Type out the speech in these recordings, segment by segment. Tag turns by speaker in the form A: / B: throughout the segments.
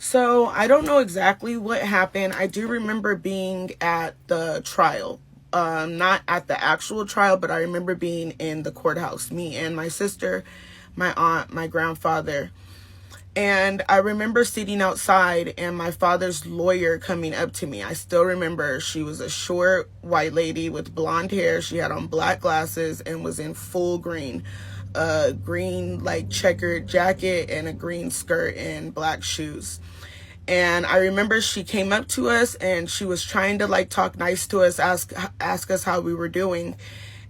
A: So I don't know exactly what happened. I do remember being at the trial. Not at the actual trial, but I remember being in the courthouse, me and my sister, my aunt, my grandfather. And I remember sitting outside and my father's lawyer coming up to me. I still remember she was a short white lady with blonde hair. She had on black glasses and was in full green. A green like checkered jacket and a green skirt and black shoes. And I remember she came up to us and she was trying to like talk nice to us, ask us how we were doing.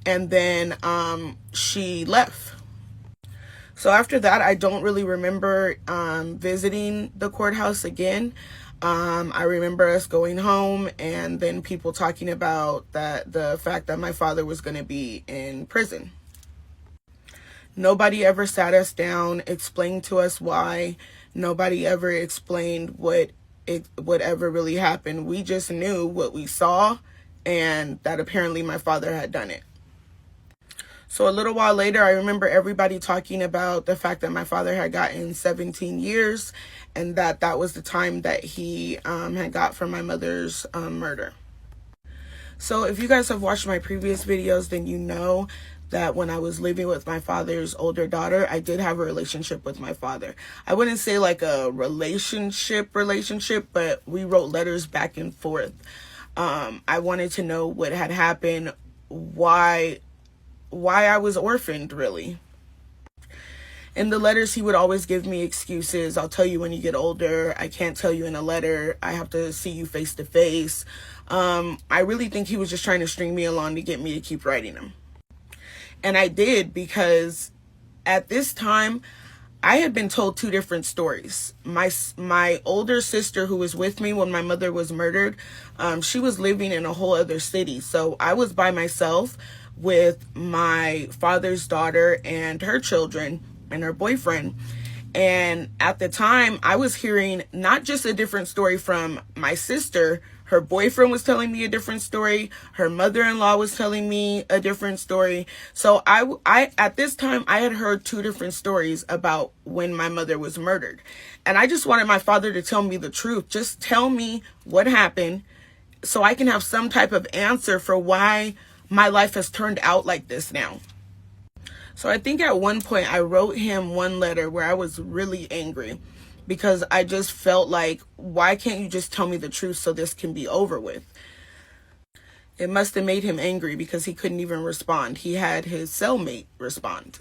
A: And then she left. So after that, I don't really remember visiting the courthouse again. I remember us going home and then people talking about the fact that my father was going to be in prison. Nobody ever sat us down, explained to us why. Nobody ever explained whatever really happened. We just knew what we saw and that apparently my father had done it. So a little while later, I remember everybody talking about the fact that my father had gotten 17 years and that was the time that he had got for my mother's murder. So if you guys have watched my previous videos, then you know that when I was living with my father's older daughter, I did have a relationship with my father. I wouldn't say like a relationship, but we wrote letters back and forth. I wanted to know what had happened, why I was orphaned, really. In the letters, he would always give me excuses. I'll tell you when you get older. I can't tell you in a letter. I have to see you face to face. I really think he was just trying to string me along to get me to keep writing them. And I did, because at this time, I had been told two different stories. My older sister, who was with me when my mother was murdered, she was living in a whole other city. So I was by myself with my father's daughter and her children and her boyfriend. And at the time, I was hearing not just a different story from my sister. Her boyfriend was telling me a different story. Her mother-in-law was telling me a different story. So I at this time, I had heard two different stories about when my mother was murdered. And I just wanted my father to tell me the truth. Just tell me what happened so I can have some type of answer for why my life has turned out like this now. So I think at one point I wrote him one letter where I was really angry because I just felt like, why can't you just tell me the truth so this can be over with? It must have made him angry because he couldn't even respond. He had his cellmate respond.